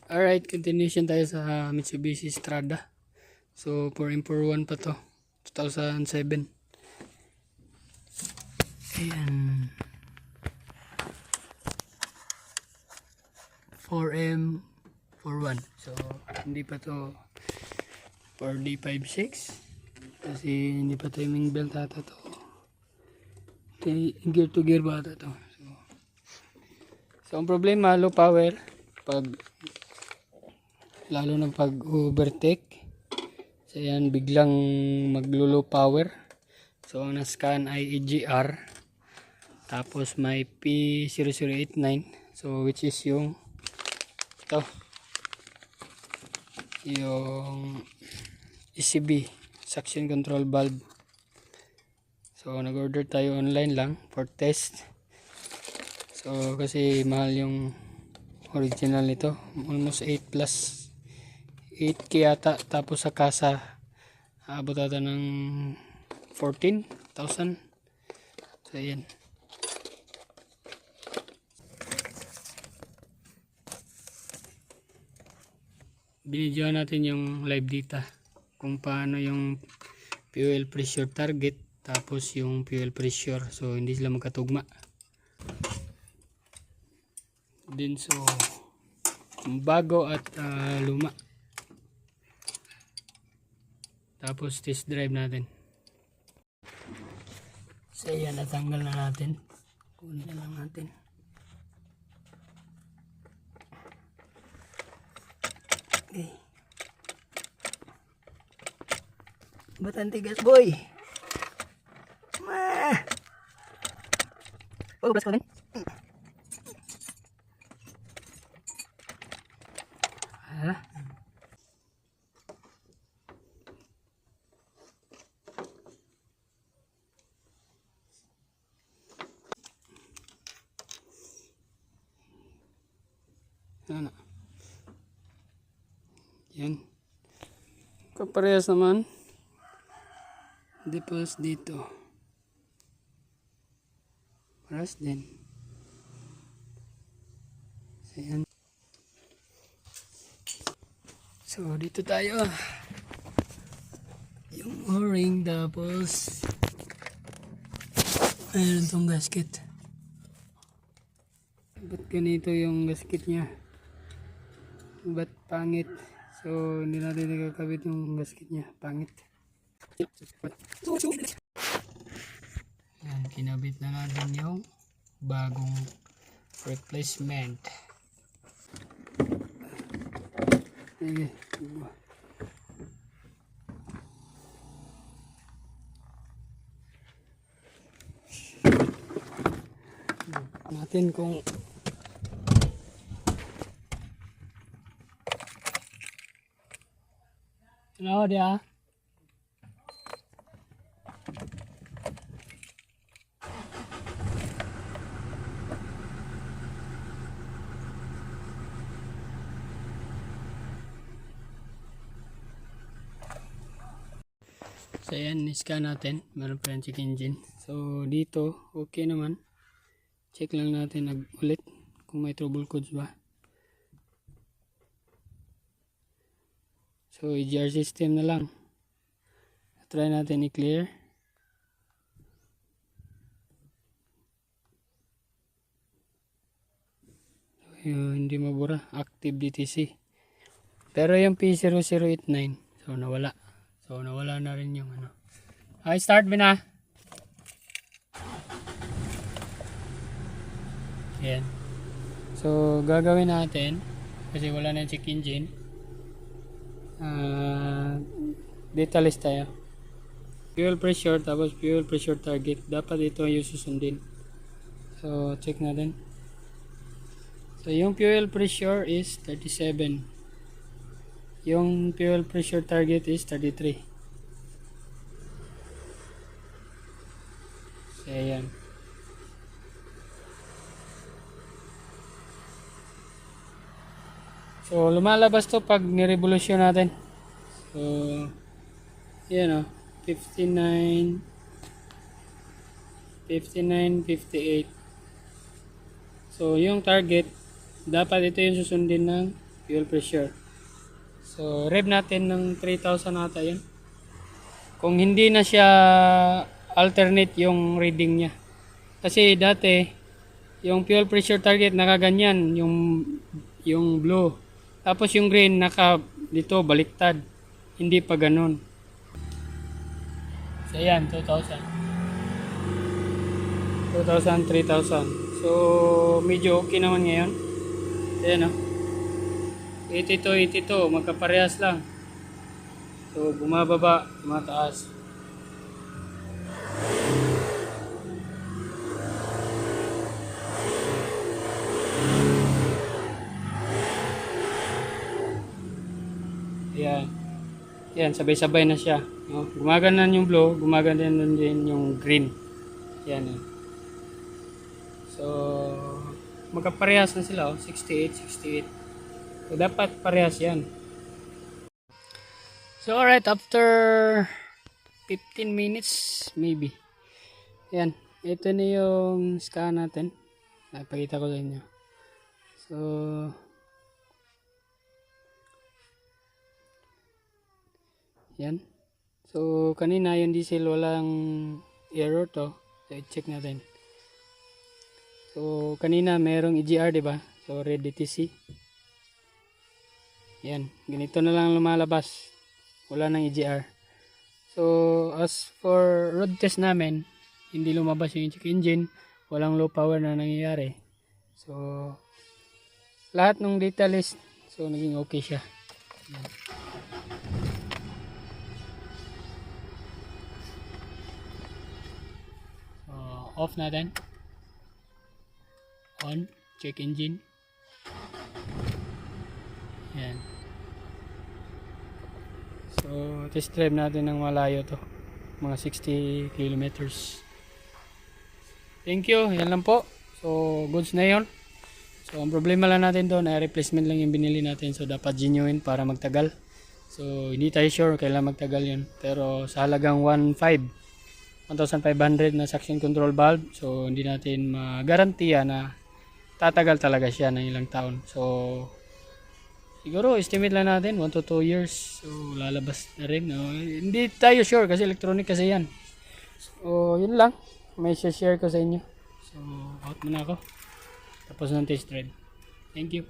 Alright, continuation tayo sa Mitsubishi Strada. So 4M41 pa to, 2007. Ayan, 4M41. So hindi pa to 4D56 kasi hindi pa timing belt ata to. Gear to gear ba ata to. So ang problema, low power lalo na pag overtake. So yan, biglang maglo-low power. So ang na-scan ay EGR, tapos may P0089, so which is yung ito, yung ECB, suction control valve. So nag-order tayo online lang for test. So kasi mahal yung original nito, almost 8 plus 8k yata, tapos sa kasa abot ata ng 14,000. So ayan, binidyoan natin yung live data kung paano yung fuel pressure target tapos yung fuel pressure, so hindi sila magkatugma din. So bago at luma, tapos test drive natin. So yan, natanggal na natin, kunin na lang natin. Okay, ba't ang tigas boy? Oh, bas ko din. Ano? Yan. Kaparehas naman. Depos dito. Parehas din. So, yan. So, dito tayo. Yung o-ring, tapos ayun itong gasket. Ba't ganito yung gasket nya? Ba't pangit? So hindi natin nakakabit yung gasket nya, pangit. Yan, kinabit na natin yung bagong replacement. Okay, natin kung ano dia. So yan, niscan natin, meron pa yung check engine. So dito okay naman, check lang natin ulit kung may trouble codes ba. So EGR system na lang, try natin i-clear. So, hindi mabura, active DTC, pero yung P0089 so nawala. So nawala na rin yung ano. Ay, start na. Ayan. So gagawin natin, kasi wala na yung check engine, data list tayo. Fuel pressure, tapos fuel pressure target. Dapat ito yung susundin. So check natin. So yung fuel pressure is 37. Yung fuel pressure target is 33. So ayan. So lumalabas to pag nirevolusyon natin. So yan o, 59, 58. So yung target, dapat ito yung susundin ng fuel pressure. So rev natin ng 3,000 ata yun. Kung hindi na siya alternate yung reading niya. Kasi dati yung fuel pressure target nakaganyan yung blue. Tapos yung green naka dito baliktad. Hindi pa ganun. So yan 2,000. 2,000, 3,000. So medyo okay naman ngayon. Ayan o. 82, 82. Magkaparehas lang. So bumababa, mataas. Ayan. Ayan, sabay-sabay na siya. No? Gumagana yung blue, gumagana din yung green. Ayan. So, magkaparehas na sila. 68, 68. So, dapat parehas yan. So, alright. After 15 minutes, maybe. Ayan. Ito na yung scan natin. Napakita ko sa inyo. So, yan. So, kanina yung diesel walang error to. So, i-check natin. So, kanina merong EGR, diba? So, red DTC. Yan. Ganito na lang lumalabas. Wala nang EGR. So, as for road test namin, hindi lumabas yung check engine. Walang low power na nangyayari. So, lahat ng data list, so, naging okay siya. Yan. Off natin. On. Check engine. Yan. So, test drive natin ng malayo to. Mga 60 kilometers. Thank you. Yan lang po. So, goods na yun. So, ang problema lang natin doon ay replacement lang yung binili natin. So, dapat genuine para magtagal. So, hindi tayo sure kailan magtagal yun. Pero, sa halagang 1,500 na suction control valve. So, hindi natin magarantiya na tatagal talaga siya ng ilang taon. So, siguro, estimate lang natin 1 to 2 years. So, lalabas na rin. No? Hindi tayo sure kasi electronic kasi yan. So, yun lang. May share ko sa inyo. So, out muna ako. Tapos ng test drive. Thank you.